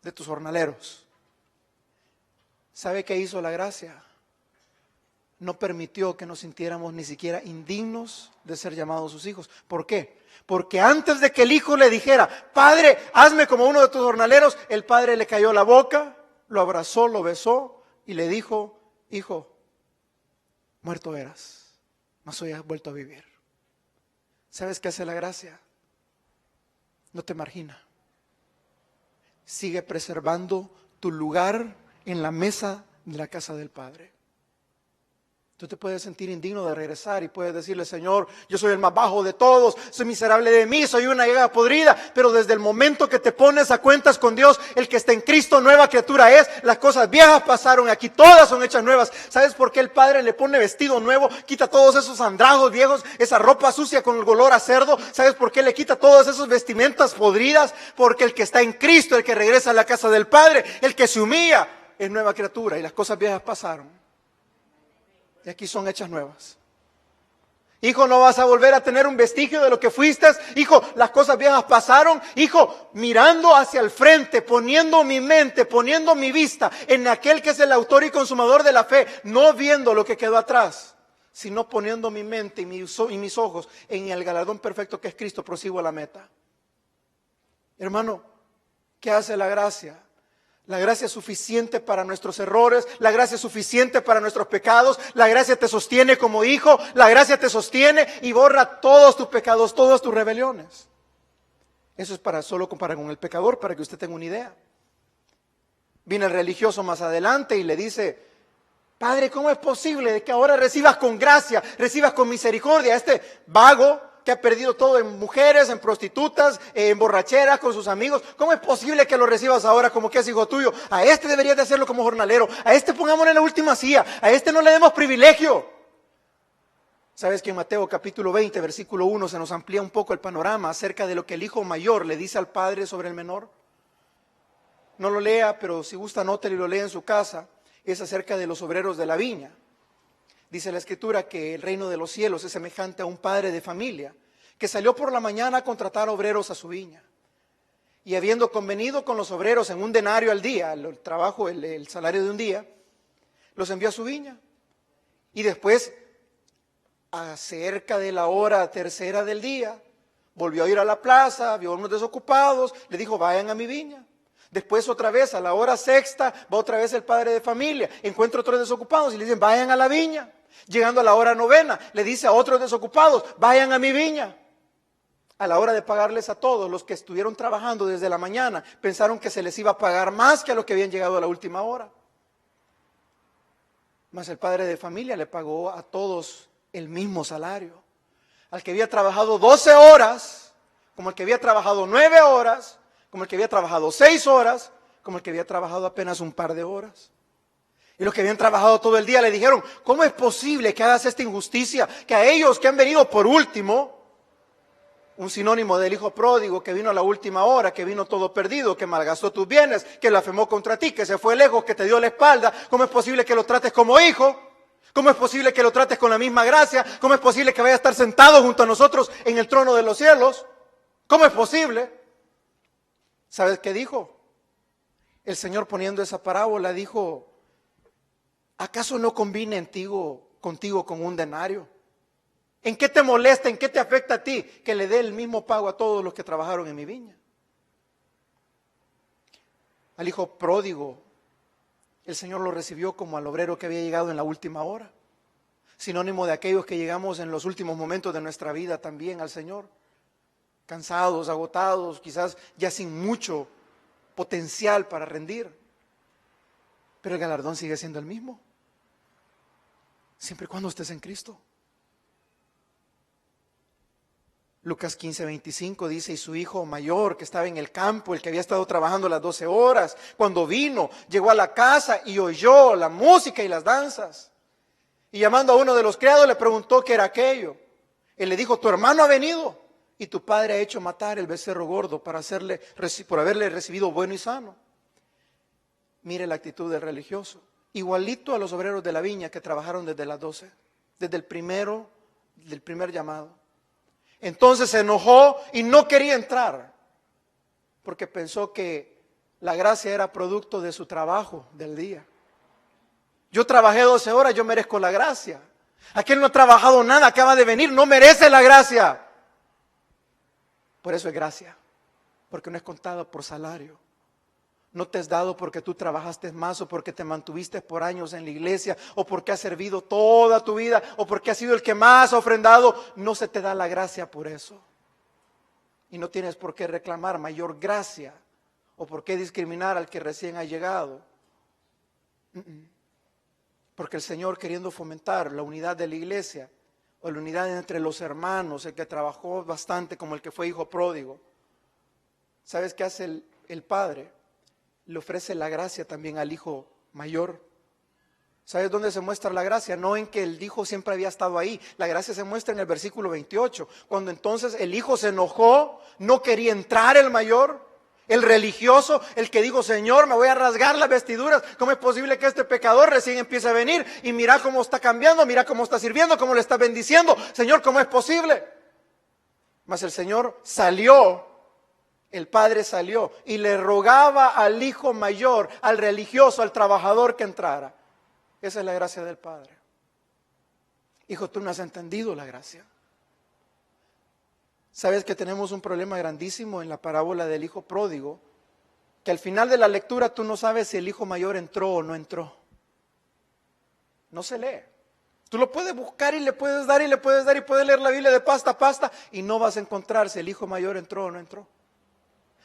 de tus jornaleros. ¿Sabe qué hizo la gracia? No permitió que nos sintiéramos ni siquiera indignos de ser llamados sus hijos. ¿Por qué? Porque antes de que el hijo le dijera: Padre, hazme como uno de tus jornaleros, el padre le cayó la boca, lo abrazó, lo besó y le dijo: Hijo, muerto eras, mas hoy has vuelto a vivir. ¿Sabes qué hace la gracia? No te margina. Sigue preservando tu lugar en la mesa de la casa del Padre. Tú te puedes sentir indigno de regresar y puedes decirle: Señor, yo soy el más bajo de todos, soy miserable de mí, soy una llaga podrida. Pero desde el momento que te pones a cuentas con Dios, el que está en Cristo, nueva criatura es. Las cosas viejas pasaron, aquí todas son hechas nuevas. ¿Sabes por qué el Padre le pone vestido nuevo? Quita todos esos andrajos viejos, esa ropa sucia con el olor a cerdo. ¿Sabes por qué le quita todas esas vestimentas podridas? Porque el que está en Cristo, el que regresa a la casa del Padre, el que se humilla, es nueva criatura y las cosas viejas pasaron. Y aquí son hechas nuevas. Hijo, no vas a volver a tener un vestigio de lo que fuiste. Hijo, las cosas viejas pasaron. Hijo, mirando hacia el frente, poniendo mi mente, poniendo mi vista en aquel que es el autor y consumador de la fe, no viendo lo que quedó atrás, sino poniendo mi mente y mis ojos en el galardón perfecto que es Cristo, prosigo a la meta. Hermano, ¿qué hace la gracia? La gracia es suficiente para nuestros errores, la gracia es suficiente para nuestros pecados, la gracia te sostiene como hijo, la gracia te sostiene y borra todos tus pecados, todas tus rebeliones. Eso es para solo comparar con el pecador, para que usted tenga una idea. Viene el religioso más adelante y le dice: Padre, ¿cómo es posible que ahora recibas con gracia, recibas con misericordia a este vago que ha perdido todo en mujeres, en prostitutas, en borracheras con sus amigos? ¿Cómo es posible que lo recibas ahora como que es hijo tuyo? A este deberías de hacerlo como jornalero, a este pongámosle la última silla, a este no le demos privilegio. ¿Sabes que en Mateo capítulo 20, versículo 1 se nos amplía un poco el panorama acerca de lo que el hijo mayor le dice al padre sobre el menor? No lo lea, pero si gusta anótelo y lo lea en su casa. Es acerca de los obreros de la viña. Dice la Escritura que el reino de los cielos es semejante a un padre de familia que salió por la mañana a contratar obreros a su viña. Y habiendo convenido con los obreros en un denario al día, el trabajo, el salario de un día, los envió a su viña. Y después, acerca de la hora tercera del día, volvió a ir a la plaza, vio a unos desocupados, le dijo: vayan a mi viña. Después otra vez a la hora sexta va otra vez el padre de familia, encuentra otros desocupados y le dicen: vayan a la viña. Llegando a la hora novena le dice a otros desocupados: vayan a mi viña. A la hora de pagarles a todos los que estuvieron trabajando desde la mañana, pensaron que se les iba a pagar más que a los que habían llegado a la última hora. Mas el padre de familia le pagó a todos el mismo salario. Al que había trabajado 12 horas, como el que había trabajado 9 horas, como el que había trabajado 6 horas, como el que había trabajado apenas un par de horas. Y los que habían trabajado todo el día le dijeron: ¿cómo es posible que hagas esta injusticia? Que a ellos que han venido por último, un sinónimo del hijo pródigo que vino a la última hora, que vino todo perdido, que malgastó tus bienes, que blasfemó contra ti, que se fue lejos, que te dio la espalda. ¿Cómo es posible que lo trates como hijo? ¿Cómo es posible que lo trates con la misma gracia? ¿Cómo es posible que vaya a estar sentado junto a nosotros en el trono de los cielos? ¿Cómo es posible? ¿Sabes qué dijo? El Señor, poniendo esa parábola, dijo: ¿acaso no conviene contigo con un denario? ¿En qué te molesta, en qué te afecta a ti que le dé el mismo pago a todos los que trabajaron en mi viña? Al hijo pródigo, el Señor lo recibió como al obrero que había llegado en la última hora. Sinónimo de aquellos que llegamos en los últimos momentos de nuestra vida también al Señor. Cansados, agotados, quizás ya sin mucho potencial para rendir. Pero el galardón sigue siendo el mismo, siempre y cuando estés en Cristo. Lucas 15:25 dice: y su hijo mayor, que estaba en el campo, el que había estado trabajando las 12 horas, cuando vino, llegó a la casa y oyó la música y las danzas. Y llamando a uno de los criados le preguntó qué era aquello. Él le dijo: tu hermano ha venido y tu padre ha hecho matar el becerro gordo por haberle recibido bueno y sano. Mire la actitud del religioso, igualito a los obreros de la viña que trabajaron desde las 12, desde del primer llamado. Entonces se enojó y no quería entrar, porque pensó que la gracia era producto de su trabajo del día. Yo trabajé 12 horas, yo merezco la gracia. Aquel no ha trabajado nada, acaba de venir, no merece la gracia. Por eso es gracia, porque no es contado por salario. No te es dado porque tú trabajaste más o porque te mantuviste por años en la iglesia o porque has servido toda tu vida o porque has sido el que más ha ofrendado. No se te da la gracia por eso. Y no tienes por qué reclamar mayor gracia o por qué discriminar al que recién ha llegado. Porque el Señor, queriendo fomentar la unidad de la iglesia o la unidad entre los hermanos, el que trabajó bastante como el que fue hijo pródigo, ¿sabes qué hace el padre? Le ofrece la gracia también al hijo mayor. ¿Sabes dónde se muestra la gracia? No en que el hijo siempre había estado ahí. La gracia se muestra en el versículo 28, cuando entonces el hijo se enojó, no quería entrar el mayor, el religioso, el que dijo: Señor, me voy a rasgar las vestiduras. ¿Cómo es posible que este pecador recién empiece a venir? Y mira cómo está cambiando, mira cómo está sirviendo, cómo le está bendiciendo. Señor, ¿cómo es posible? Mas el Señor salió. El padre salió y le rogaba al hijo mayor, al religioso, al trabajador que entrara. Esa es la gracia del Padre. Hijo, tú no has entendido la gracia. ¿Sabes que tenemos un problema grandísimo en la parábola del hijo pródigo? Que al final de la lectura tú no sabes si el hijo mayor entró o no entró. No se lee. Tú lo puedes buscar y le puedes dar y le puedes dar y puedes leer la Biblia de pasta a pasta y no vas a encontrar si el hijo mayor entró o no entró.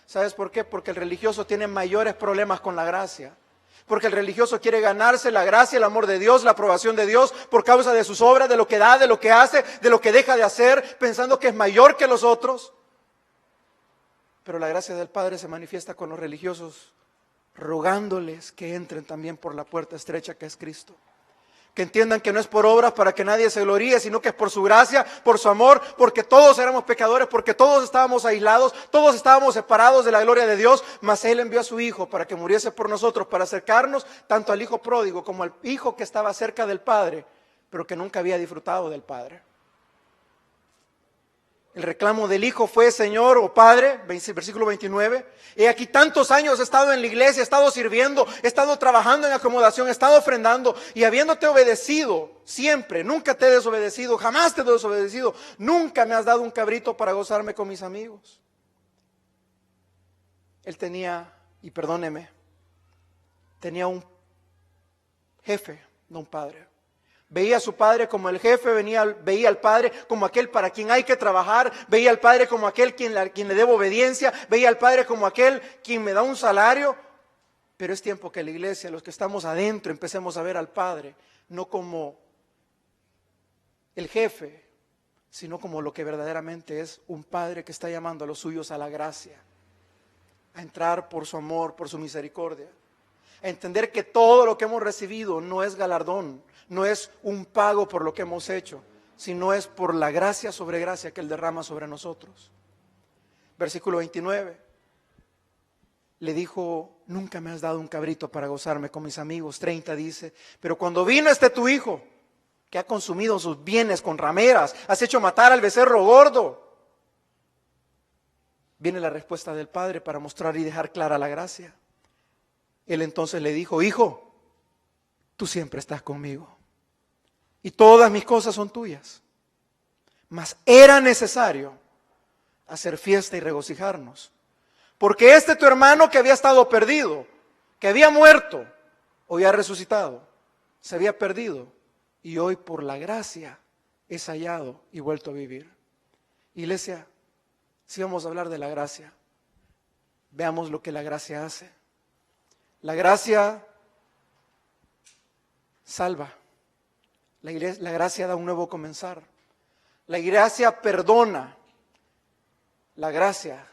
¿Sabes por qué? Porque el religioso tiene mayores problemas con la gracia. Porque el religioso quiere ganarse la gracia, el amor de Dios, la aprobación de Dios por causa de sus obras, de lo que da, de lo que hace, de lo que deja de hacer, pensando que es mayor que los otros. Pero la gracia del Padre se manifiesta con los religiosos, rogándoles que entren también por la puerta estrecha que es Cristo. Que entiendan que no es por obras para que nadie se gloríe, sino que es por su gracia, por su amor, porque todos éramos pecadores, porque todos estábamos aislados, todos estábamos separados de la gloria de Dios, mas Él envió a su Hijo para que muriese por nosotros, para acercarnos tanto al hijo pródigo como al hijo que estaba cerca del Padre, pero que nunca había disfrutado del Padre. El reclamo del hijo fue: Señor o Padre, versículo 29, he aquí tantos años he estado en la iglesia, he estado sirviendo, he estado trabajando en acomodación, he estado ofrendando y habiéndote obedecido siempre, nunca te he desobedecido, jamás te he desobedecido, nunca me has dado un cabrito para gozarme con mis amigos. Él tenía, y perdóneme, tenía un jefe, no un padre. Veía a su padre como el jefe, veía al padre como aquel para quien hay que trabajar, veía al padre como aquel quien le debo obediencia, veía al padre como aquel quien me da un salario. Pero es tiempo que la iglesia, los que estamos adentro, empecemos a ver al Padre, no como el jefe, sino como lo que verdaderamente es un Padre que está llamando a los suyos a la gracia, a entrar por su amor, por su misericordia. A entender que todo lo que hemos recibido no es galardón, no es un pago por lo que hemos hecho, sino es por la gracia sobre gracia que Él derrama sobre nosotros. Versículo 29, le dijo: nunca me has dado un cabrito para gozarme con mis amigos. 30 dice: pero cuando vino tu hijo, que ha consumido sus bienes con rameras, has hecho matar al becerro gordo. Viene la respuesta del Padre para mostrar y dejar clara la gracia. Él entonces le dijo: hijo, tú siempre estás conmigo y todas mis cosas son tuyas, mas era necesario hacer fiesta y regocijarnos, porque tu hermano que había estado perdido, que había muerto, hoy ha resucitado, se había perdido y hoy por la gracia es hallado y vuelto a vivir. Iglesia, si vamos a hablar de la gracia, veamos lo que la gracia hace. La gracia salva. La gracia da un nuevo comenzar. La gracia perdona. La gracia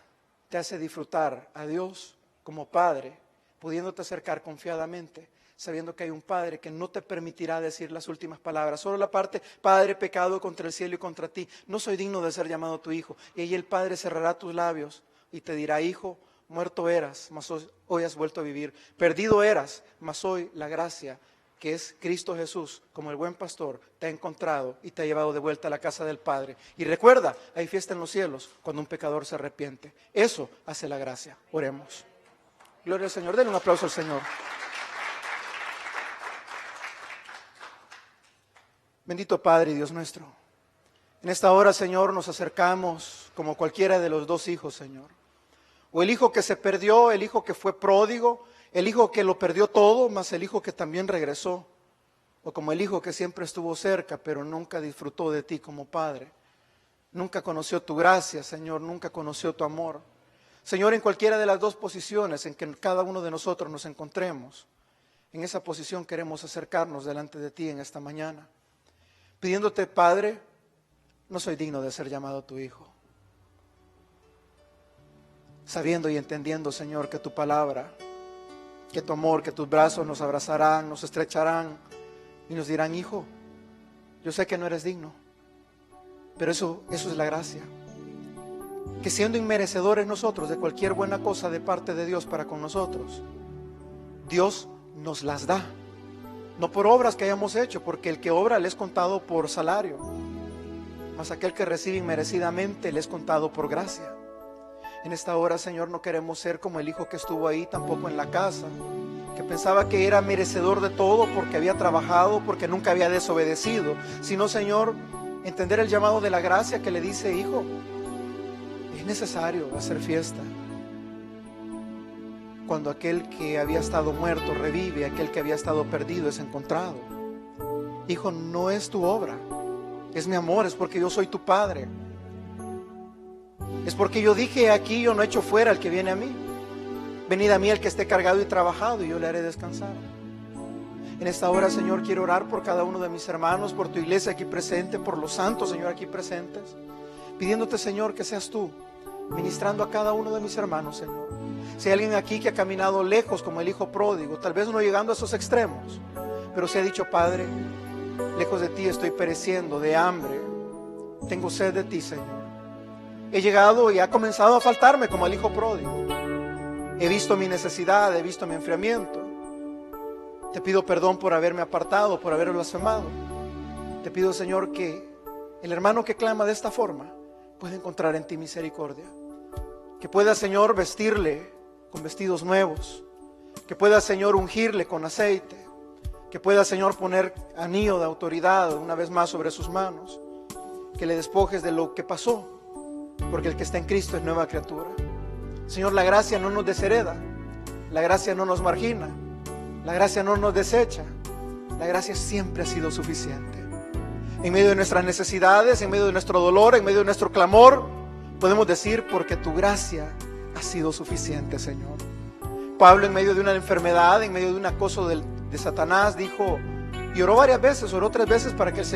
te hace disfrutar a Dios como Padre, pudiéndote acercar confiadamente, sabiendo que hay un Padre que no te permitirá decir las últimas palabras. Solo la parte, Padre, pecado contra el cielo y contra ti. No soy digno de ser llamado tu hijo. Y ahí el Padre cerrará tus labios y te dirá, hijo, muerto eras, mas hoy has vuelto a vivir. Perdido eras, mas hoy la gracia, que es Cristo Jesús, como el buen pastor, te ha encontrado y te ha llevado de vuelta a la casa del Padre. Y recuerda, hay fiesta en los cielos cuando un pecador se arrepiente. Eso hace la gracia. Oremos. Gloria al Señor. Denle un aplauso al Señor. Bendito Padre y Dios nuestro. En esta hora, Señor, nos acercamos como cualquiera de los dos hijos, Señor. O el hijo que se perdió, el hijo que fue pródigo, el hijo que lo perdió todo, más el hijo que también regresó. O como el hijo que siempre estuvo cerca, pero nunca disfrutó de ti como Padre. Nunca conoció tu gracia, Señor, nunca conoció tu amor. Señor, en cualquiera de las dos posiciones en que cada uno de nosotros nos encontremos, en esa posición queremos acercarnos delante de ti en esta mañana. Pidiéndote, Padre, no soy digno de ser llamado tu hijo. Sabiendo y entendiendo, Señor, que tu palabra, que tu amor, que tus brazos nos abrazarán, nos estrecharán y nos dirán, hijo, yo sé que no eres digno, pero eso es la gracia. Que siendo inmerecedores nosotros de cualquier buena cosa de parte de Dios para con nosotros, Dios nos las da. No por obras que hayamos hecho, porque el que obra le es contado por salario, mas aquel que recibe inmerecidamente le es contado por gracia. En esta hora, Señor, no queremos ser como el hijo que estuvo ahí, tampoco en la casa, que pensaba que era merecedor de todo porque había trabajado, porque nunca había desobedecido, sino, Señor, entender el llamado de la gracia que le dice, hijo, es necesario hacer fiesta. Cuando aquel que había estado muerto revive, aquel que había estado perdido es encontrado. Hijo, no es tu obra, es mi amor, es porque yo soy tu Padre. Es porque yo dije, aquí yo no echo fuera al que viene a mí. Venid a mí el que esté cargado y trabajado y yo le haré descansar. En esta hora, Señor, quiero orar por cada uno de mis hermanos, por tu iglesia aquí presente, por los santos, Señor, aquí presentes, pidiéndote, Señor, que seas tú ministrando a cada uno de mis hermanos, Señor. Si hay alguien aquí que ha caminado lejos como el hijo pródigo, tal vez no llegando a esos extremos, pero se ha dicho, Padre, lejos de ti estoy pereciendo de hambre, tengo sed de ti, Señor. He llegado y ha comenzado a faltarme como el hijo pródigo. He visto mi necesidad, he visto mi enfriamiento. Te pido perdón por haberme apartado, por haber blasfemado. Te pido, Señor, que el hermano que clama de esta forma pueda encontrar en ti misericordia. Que pueda, Señor, vestirle con vestidos nuevos. Que pueda, Señor, ungirle con aceite. Que pueda, Señor, poner anillo de autoridad una vez más sobre sus manos. Que le despojes de lo que pasó, porque el que está en Cristo es nueva criatura. Señor, la gracia no nos deshereda, la gracia no nos margina, la gracia no nos desecha, la gracia siempre ha sido suficiente. En medio de nuestras necesidades, en medio de nuestro dolor, en medio de nuestro clamor, podemos decir, porque tu gracia ha sido suficiente, Señor. Pablo, en medio de una enfermedad, en medio de un acoso de Satanás, dijo, y oró varias veces, oró 3 veces para que el Señor